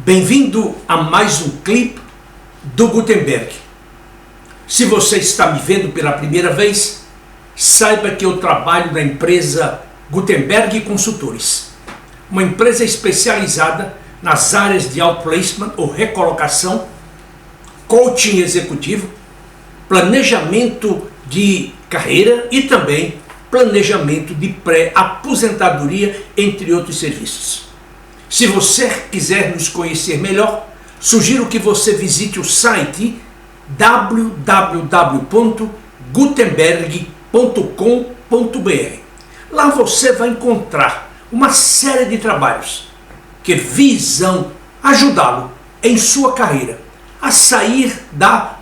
Bem-vindo a mais um clipe do Gutenberg. Se você está me vendo pela primeira vez, saiba que eu trabalho na empresa Gutenberg Consultores, uma empresa especializada nas áreas de outplacement ou recolocação, coaching executivo, planejamento de carreira e também planejamento de pré-aposentadoria, entre outros serviços. Se você quiser nos conhecer melhor, sugiro que você visite o site www.gutenberg.com.br. Lá você vai encontrar uma série de trabalhos que visam ajudá-lo em sua carreira a sair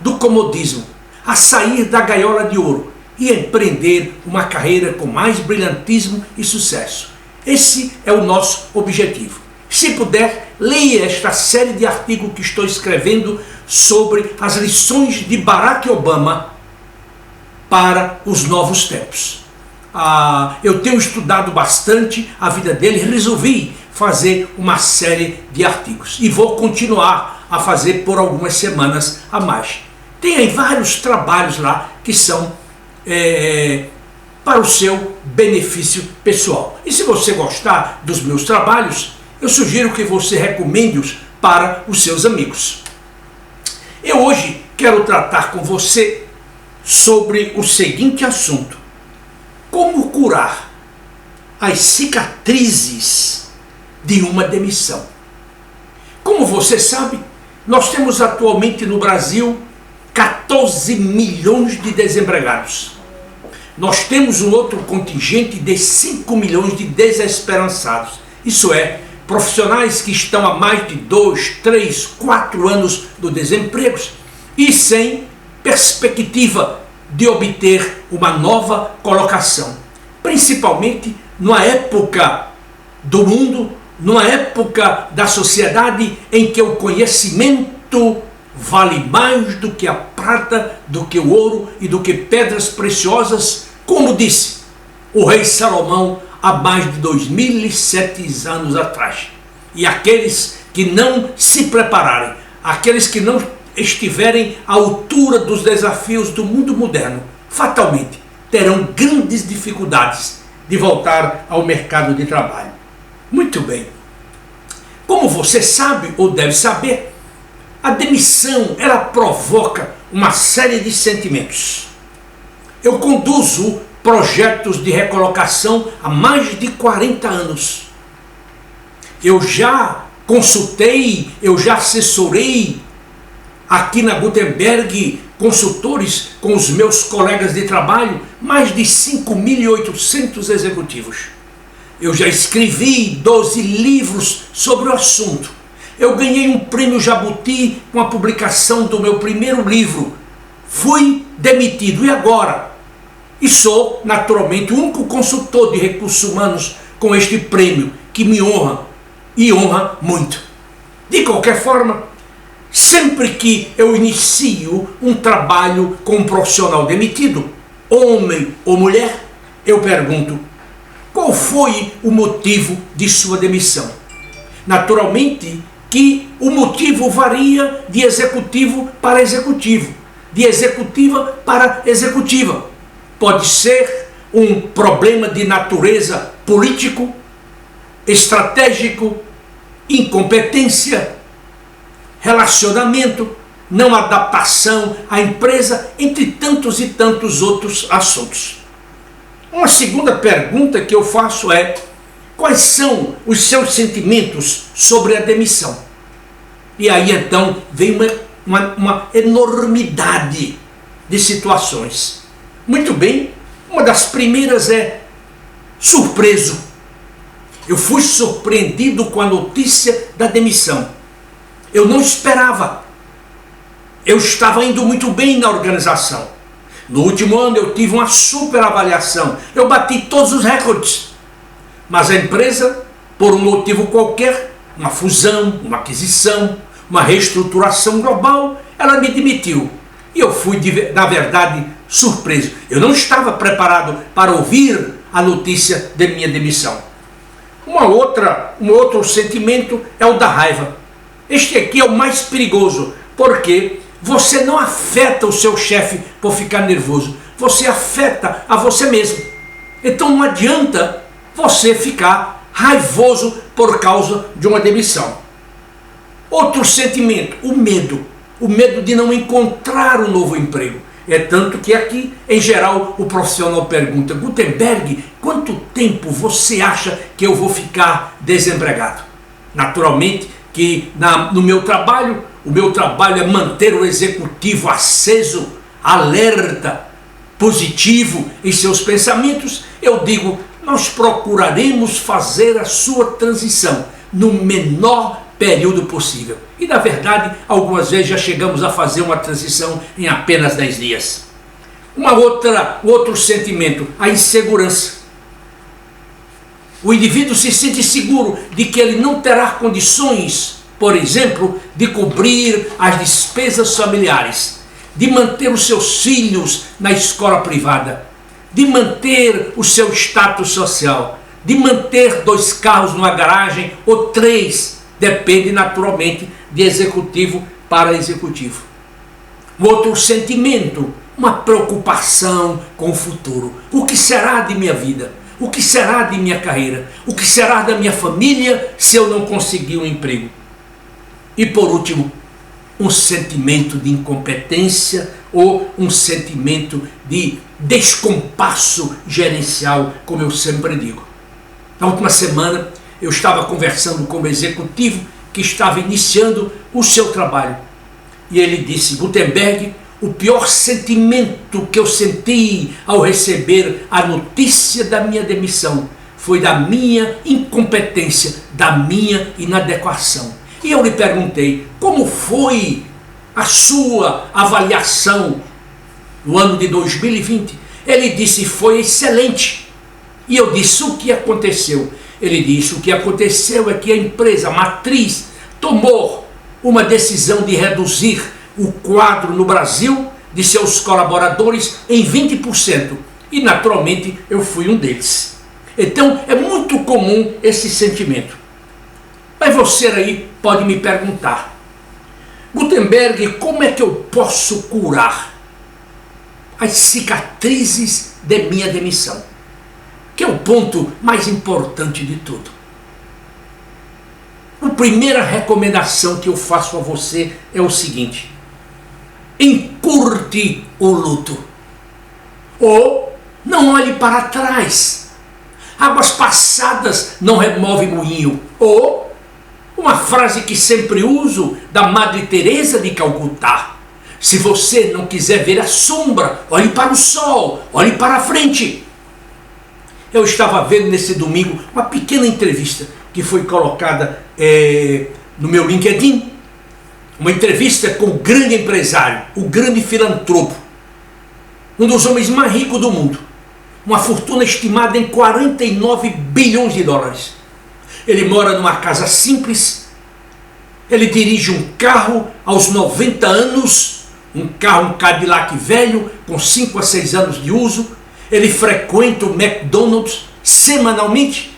do comodismo, a sair da gaiola de ouro e empreender uma carreira com mais brilhantismo e sucesso. Esse é o nosso objetivo. Se puder, leia esta série de artigos que estou escrevendo sobre as lições de Barack Obama para os novos tempos. Eu tenho estudado bastante a vida dele e resolvi fazer uma série de artigos. E vou continuar a fazer por algumas semanas a mais. Tem aí vários trabalhos lá que são para o seu benefício pessoal. E se você gostar dos meus trabalhos, eu sugiro que você recomende-os para os seus amigos. Eu hoje quero tratar com você sobre o seguinte assunto: como curar as cicatrizes de uma demissão. Como você sabe, nós temos atualmente no Brasil 14 milhões de desempregados. Nós temos um outro contingente de 5 milhões de desesperançados. Isso é, profissionais que estão há mais de 2, 3, 4 anos no desemprego e sem perspectiva de obter uma nova colocação. Principalmente numa época do mundo, numa época da sociedade em que o conhecimento vale mais do que a prata, do que o ouro e do que pedras preciosas, como disse o rei Salomão há mais de 2007 anos atrás. E aqueles que não se prepararem, aqueles que não estiverem à altura dos desafios do mundo moderno, fatalmente terão grandes dificuldades de voltar ao mercado de trabalho. Muito bem. Como você sabe ou deve saber, a demissão ela provoca uma série de sentimentos. Eu conduzo projetos de recolocação há mais de 40 anos. Eu já consultei, eu já assessorei aqui na Gutenberg Consultores com os meus colegas de trabalho mais de 5.800 executivos. Eu já escrevi 12 livros sobre o assunto. Eu ganhei um prêmio Jabuti com a publicação do meu primeiro livro. Fui demitido e agora? E sou, naturalmente, o único consultor de recursos humanos com este prêmio, que me honra e honra muito. De qualquer forma, sempre que eu inicio um trabalho com um profissional demitido, homem ou mulher, eu pergunto: qual foi o motivo de sua demissão? Naturalmente que o motivo varia de executivo para executivo, de executiva para executiva. Pode ser um problema de natureza político, estratégico, incompetência, relacionamento, não adaptação à empresa, entre tantos e tantos outros assuntos. Uma segunda pergunta que eu faço é: quais são os seus sentimentos sobre a demissão? E aí então vem uma enormidade de situações. Muito bem, uma das primeiras é surpreso. Eu fui surpreendido com a notícia da demissão. Eu não esperava. Eu estava indo muito bem na organização. No último ano eu tive uma super avaliação. Eu bati todos os recordes. Mas a empresa, por um motivo qualquer, uma fusão, uma aquisição, uma reestruturação global, ela me demitiu. E eu fui, na verdade, surpreso. Eu não estava preparado para ouvir a notícia de minha demissão. Um outro sentimento é o da raiva. Este aqui é o mais perigoso, porque você não afeta o seu chefe por ficar nervoso, você afeta a você mesmo. Então não adianta você ficar raivoso por causa de uma demissão. Outro sentimento, o medo de não encontrar um novo emprego. É tanto que aqui, em geral, o profissional pergunta: Gutenberg, quanto tempo você acha que eu vou ficar desempregado? Naturalmente que no meu trabalho, o meu trabalho é manter o executivo aceso, alerta, positivo em seus pensamentos. Eu digo: nós procuraremos fazer a sua transição no menor período possível. E na verdade, algumas vezes já chegamos a fazer uma transição em apenas 10 dias. Outro sentimento, a insegurança. O indivíduo se sente seguro de que ele não terá condições, por exemplo, de cobrir as despesas familiares, de manter os seus filhos na escola privada, de manter o seu status social, de manter 2 carros numa garagem ou 3, depende naturalmente de executivo para executivo. Outro sentimento, uma preocupação com o futuro. O que será de minha vida? O que será de minha carreira? O que será da minha família se eu não conseguir um emprego? E por último, um sentimento de incompetência ou um sentimento de descompasso gerencial, como eu sempre digo. Na última semana eu estava conversando com um executivo que estava iniciando o seu trabalho. E ele disse: Gutenberg, o pior sentimento que eu senti ao receber a notícia da minha demissão foi da minha incompetência, da minha inadequação. E eu lhe perguntei: como foi a sua avaliação no ano de 2020? Ele disse: foi excelente. E eu disse: o que aconteceu? Ele disse: o que aconteceu é que a empresa matriz tomou uma decisão de reduzir o quadro no Brasil de seus colaboradores em 20%. E naturalmente eu fui um deles. Então é muito comum esse sentimento. Mas você aí pode me perguntar: Gutenberg, como é que eu posso curar as cicatrizes de minha demissão? Que é o ponto mais importante de tudo. A primeira recomendação que eu faço a você é o seguinte: encurte o luto. Ou não olhe para trás. Águas passadas não removem moinho. Ou uma frase que sempre uso da Madre Teresa de Calcutá: se você não quiser ver a sombra, olhe para o sol, olhe para a frente. Eu estava vendo nesse domingo uma pequena entrevista que foi colocada no meu LinkedIn. Uma entrevista com o grande empresário, o grande filantropo, um dos homens mais ricos do mundo. Uma fortuna estimada em 49 bilhões de dólares. Ele mora numa casa simples. Ele dirige um carro aos 90 anos, um Cadillac velho, com 5 a 6 anos de uso. Ele frequenta o McDonald's semanalmente.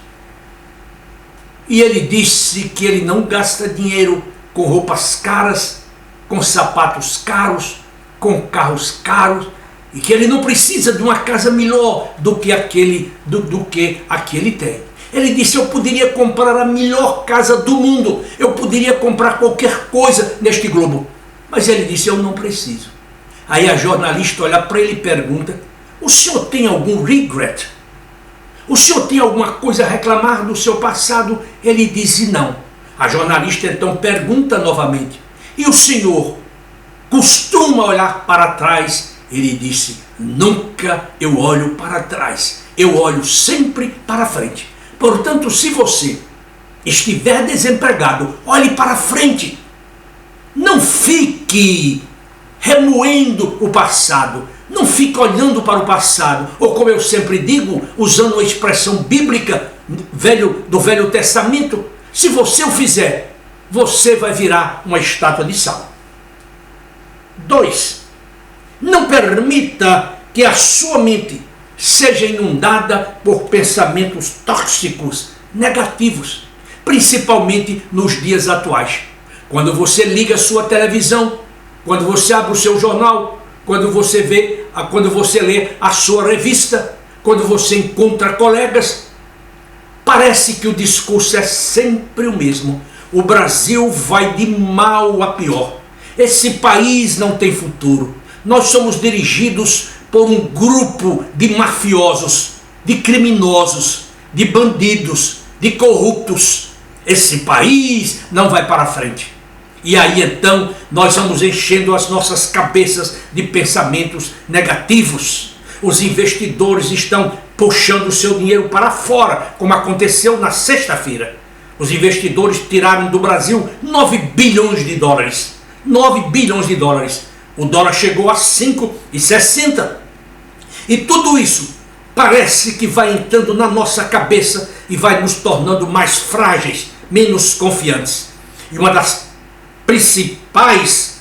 E ele disse que ele não gasta dinheiro com roupas caras, com sapatos caros, com carros caros, e que ele não precisa de uma casa melhor do que aquele tem. Ele disse: eu poderia comprar a melhor casa do mundo, eu poderia comprar qualquer coisa neste globo, mas ele disse: eu não preciso. Aí a jornalista olha para ele e pergunta: o senhor tem algum regret? O senhor tem alguma coisa a reclamar do seu passado? Ele disse: não. A jornalista então pergunta novamente: e o senhor costuma olhar para trás? Ele disse: nunca eu olho para trás, eu olho sempre para frente. Portanto, se você estiver desempregado, olhe para frente. Não fique remoendo o passado. Não fique olhando para o passado, ou como eu sempre digo, usando a expressão bíblica do Velho Testamento: se você o fizer, você vai virar uma estátua de sal. 2. Não permita que a sua mente seja inundada por pensamentos tóxicos, negativos, principalmente nos dias atuais. Quando você liga a sua televisão, quando você abre o seu jornal, quando você lê a sua revista, quando você encontra colegas, parece que o discurso é sempre o mesmo. O Brasil vai de mal a pior. Esse país não tem futuro. Nós somos dirigidos por um grupo de mafiosos, de criminosos, de bandidos, de corruptos. Esse país não vai para frente. E aí então nós vamos enchendo as nossas cabeças de pensamentos negativos. Os investidores estão puxando o seu dinheiro para fora, como aconteceu na sexta-feira. Os investidores tiraram do Brasil 9 bilhões de dólares. 9 bilhões de dólares. O dólar chegou a 5,60. E tudo isso parece que vai entrando na nossa cabeça e vai nos tornando mais frágeis, menos confiantes. E uma das principais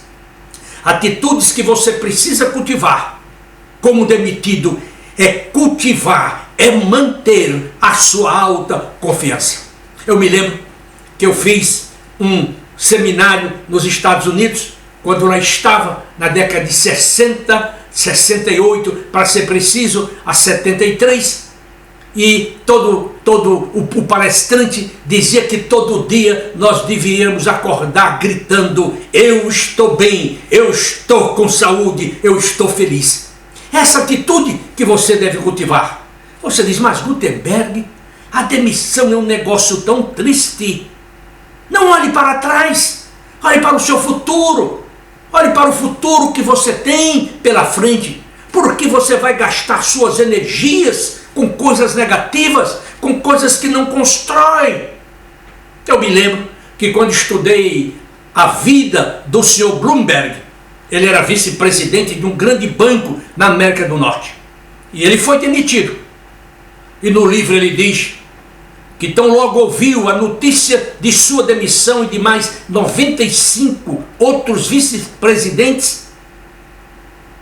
atitudes que você precisa cultivar como demitido é cultivar, é manter a sua alta confiança. Eu me lembro que eu fiz um seminário nos Estados Unidos, quando lá estava na década de 60, 68, para ser preciso, a 73, e todo o palestrante dizia que todo dia nós deveríamos acordar gritando: eu estou bem, eu estou com saúde, eu estou feliz. Essa atitude que você deve cultivar. Você diz: mas Gutenberg, a demissão é um negócio tão triste. Não olhe para trás, olhe para o seu futuro, olhe para o futuro que você tem pela frente, porque você vai gastar suas energias com coisas negativas, com coisas que não constroem. Eu me lembro que quando estudei a vida do senhor Bloomberg, ele era vice-presidente de um grande banco na América do Norte, e ele foi demitido. E no livro ele diz que tão logo ouviu a notícia de sua demissão e de mais 95 outros vice-presidentes,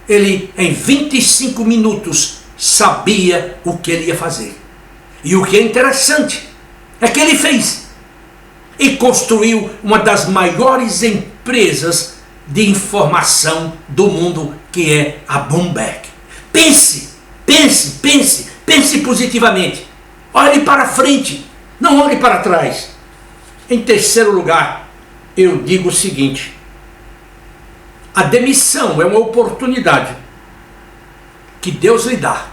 ele em 25 minutos sabia o que ele ia fazer. E o que é interessante é que ele fez e construiu uma das maiores empresas de informação do mundo, que é a Bloomberg. Pense positivamente. Olhe para frente, não olhe para trás. Em terceiro lugar, eu digo o seguinte: a demissão é uma oportunidade que Deus lhe dá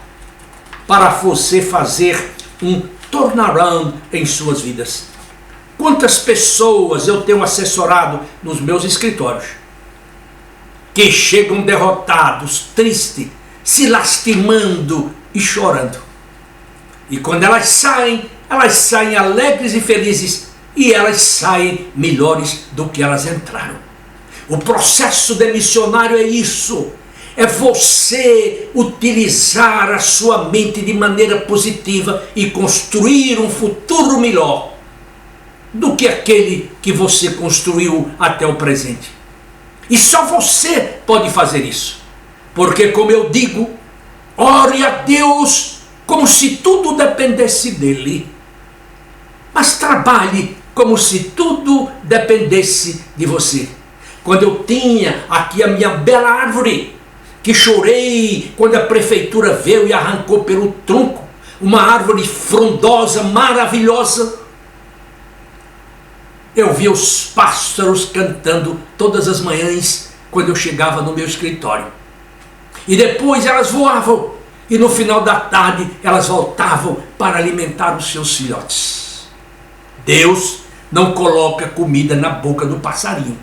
para você fazer um turnaround em suas vidas. Quantas pessoas eu tenho assessorado nos meus escritórios que chegam derrotados, tristes, se lastimando e chorando. E quando elas saem alegres e felizes, e elas saem melhores do que elas entraram. O processo demissionário é isso. É você utilizar a sua mente de maneira positiva e construir um futuro melhor do que aquele que você construiu até o presente. E só você pode fazer isso. Porque, como eu digo, ore a Deus como se tudo dependesse dele. Mas trabalhe como se tudo dependesse de você. Quando eu tinha aqui a minha bela árvore, que chorei quando a prefeitura veio e arrancou pelo tronco, uma árvore frondosa, maravilhosa, eu via os pássaros cantando todas as manhãs quando eu chegava no meu escritório. E depois elas voavam, e no final da tarde elas voltavam para alimentar os seus filhotes. Deus não coloca comida na boca do passarinho.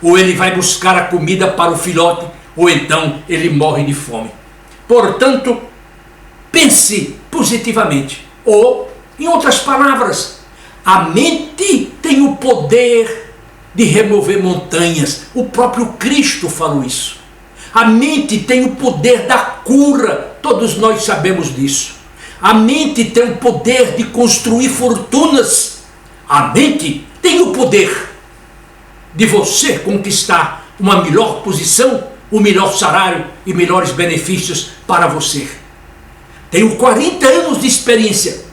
Ou ele vai buscar a comida para o filhote, ou então ele morre de fome. Portanto, pense positivamente. Ou, em outras palavras, a mente tem o poder de remover montanhas. O próprio Cristo falou isso. A mente tem o poder da cura. Todos nós sabemos disso. A mente tem o poder de construir fortunas. A mente tem o poder de você conquistar uma melhor posição, um melhor salário e melhores benefícios para você. Tenho 40 anos de experiência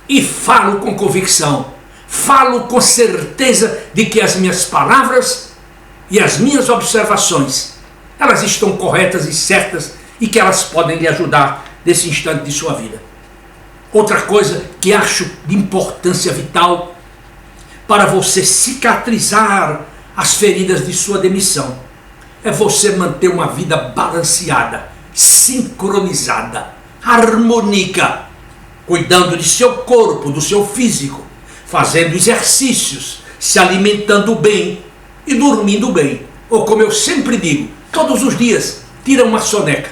e falo com convicção. falo com certeza de que as minhas palavras e as minhas observações, elas estão corretas e certas e que elas podem lhe ajudar nesse instante de sua vida. Outra coisa que acho de importância vital para você cicatrizar as feridas de sua demissão é você manter uma vida balanceada, sincronizada, harmônica, cuidando de seu corpo, do seu físico, fazendo exercícios, se alimentando bem e dormindo bem. Ou como eu sempre digo, todos os dias tira uma soneca.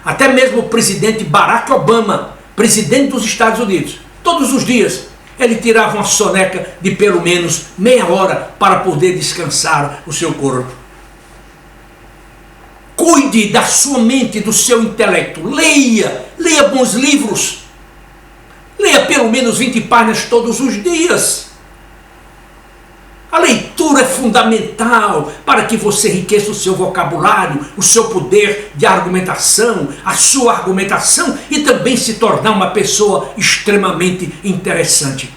Até mesmo o presidente Barack Obama, presidente dos Estados Unidos, todos os dias ele tirava uma soneca de pelo menos meia hora para poder descansar o seu corpo. Cuide da sua mente, do seu intelecto. Leia bons livros. Leia pelo menos 20 páginas todos os dias. A leitura é fundamental para que você enriqueça o seu vocabulário, o seu poder de argumentação, a sua argumentação e também se tornar uma pessoa extremamente interessante.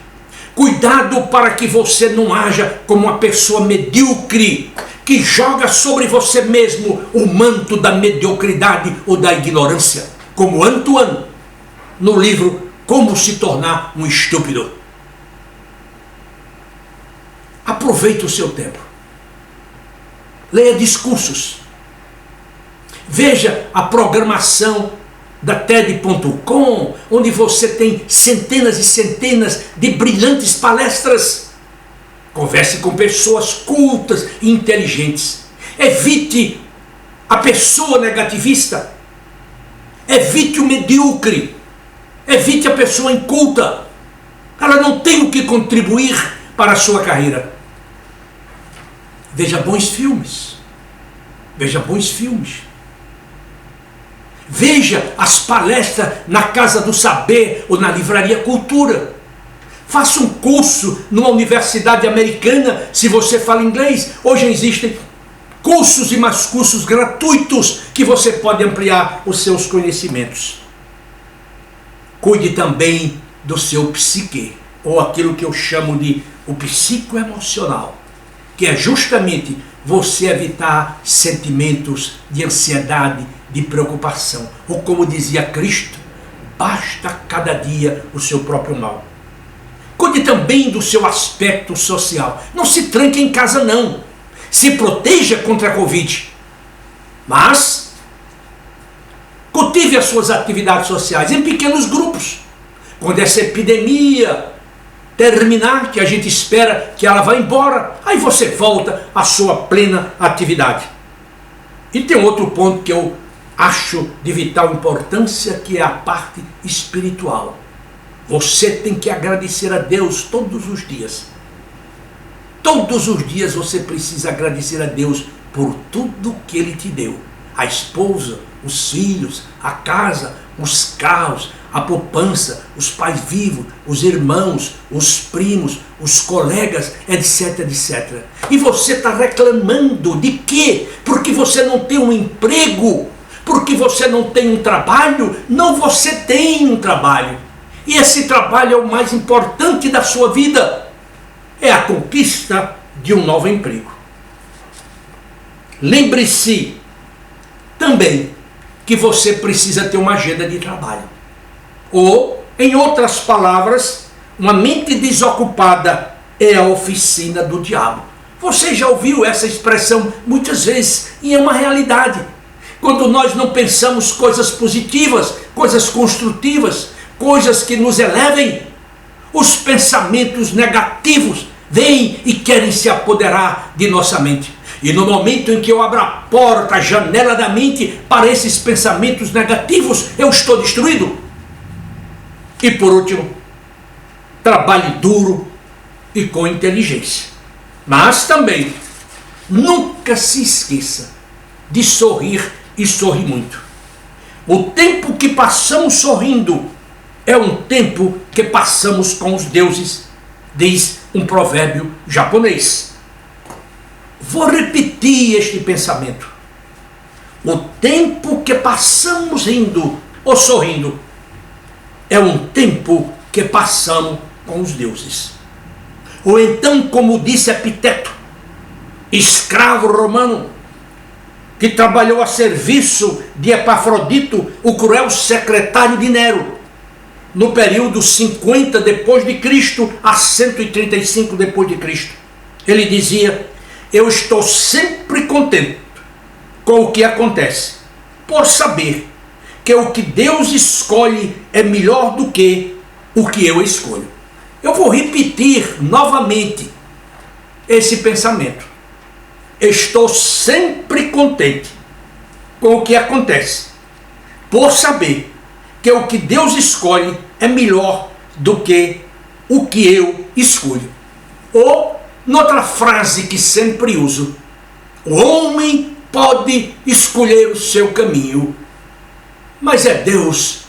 Cuidado para que você não haja como uma pessoa medíocre, que joga sobre você mesmo o manto da mediocridade ou da ignorância, como Antoine, no livro Como se tornar um estúpido. Aproveite o seu tempo. Leia discursos. Veja a programação da TED.com, onde você tem centenas e centenas de brilhantes palestras. Converse com pessoas cultas e inteligentes. Evite a pessoa negativista. Evite o medíocre. Evite a pessoa inculta. Ela não tem o que contribuir para a sua carreira. Veja bons filmes. Veja bons filmes. Veja as palestras na Casa do Saber ou na Livraria Cultura. Faça um curso numa universidade americana, se você fala inglês. Hoje existem cursos e mais cursos gratuitos que você pode ampliar os seus conhecimentos. Cuide também do seu psique, ou aquilo que eu chamo de o psicoemocional, que é justamente você evitar sentimentos de ansiedade, de preocupação. Ou como dizia Cristo, basta cada dia o seu próprio mal. Cuide também do seu aspecto social. Não se tranque em casa não. Se proteja contra a Covid. Mas cultive as suas atividades sociais em pequenos grupos. Quando essa epidemia terminar, que a gente espera que ela vá embora, aí você volta à sua plena atividade. E tem outro ponto que eu acho de vital importância, que é a parte espiritual. Você tem que agradecer a Deus todos os dias. Todos os dias você precisa agradecer a Deus por tudo que Ele te deu. A esposa, os filhos, a casa, os carros, a poupança, os pais vivos, os irmãos, os primos, os colegas, etc, etc. E você está reclamando de quê? Porque você não tem um emprego, porque você não tem um trabalho. Não, você tem um trabalho. E esse trabalho é o mais importante da sua vida. É a conquista de um novo emprego. Lembre-se também que você precisa ter uma agenda de trabalho. Ou, em outras palavras, uma mente desocupada é a oficina do diabo. Você já ouviu essa expressão muitas vezes e é uma realidade. Quando nós não pensamos coisas positivas, coisas construtivas, coisas que nos elevem, os pensamentos negativos vêm e querem se apoderar de nossa mente. E no momento em que eu abro a porta, a janela da mente para esses pensamentos negativos, eu estou destruído. E por último, trabalhe duro e com inteligência. Mas também, nunca se esqueça de sorrir e sorrir muito. O tempo que passamos sorrindo é um tempo que passamos com os deuses, diz um provérbio japonês. Vou repetir este pensamento. O tempo que passamos rindo ou sorrindo é um tempo que passamos com os deuses. Ou então, como disse Epiteto, escravo romano, que trabalhou a serviço de Epafrodito, o cruel secretário de Nero, no período 50 depois de Cristo a 135 depois de Cristo. Ele dizia: eu estou sempre contente com o que acontece, por saber que o que Deus escolhe é melhor do que o que eu escolho. Eu vou repetir novamente esse pensamento. Estou sempre contente com o que acontece, por saber que o que Deus escolhe é melhor do que o que eu escolho. Ou, noutra frase que sempre uso, o homem pode escolher o seu caminho, mas é Deus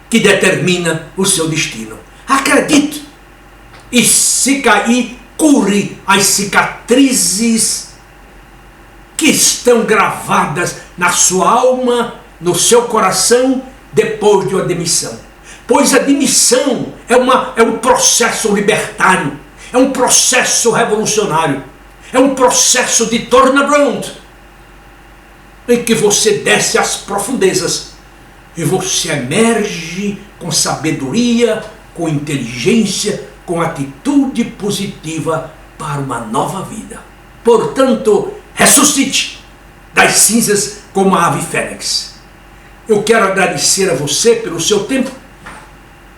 que determina o seu destino. Acredite, e se cair, cure as cicatrizes que estão gravadas na sua alma, no seu coração, depois de uma demissão. Pois a demissão é um processo libertário, é um processo revolucionário, é um processo de turnaround, em que você desce às profundezas e você emerge com sabedoria, com inteligência, com atitude positiva para uma nova vida. Portanto, ressuscite das cinzas como a ave fênix. Eu quero agradecer a você pelo seu tempo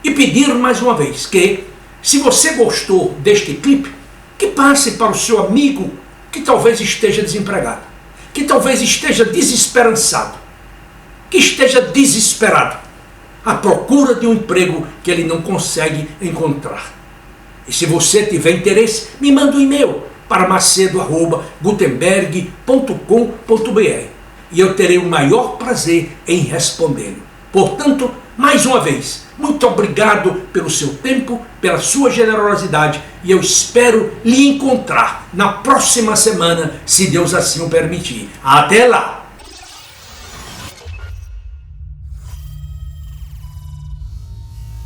e pedir mais uma vez que, se você gostou deste clipe, que passe para o seu amigo que talvez esteja desempregado, que talvez esteja desesperançado, que esteja desesperado à procura de um emprego que ele não consegue encontrar. E se você tiver interesse, me manda um e-mail para macedo@gutenberg.com.br e eu terei o maior prazer em respondê-lo. Portanto, mais uma vez, muito obrigado pelo seu tempo, pela sua generosidade, e eu espero lhe encontrar na próxima semana, se Deus assim o permitir. Até lá!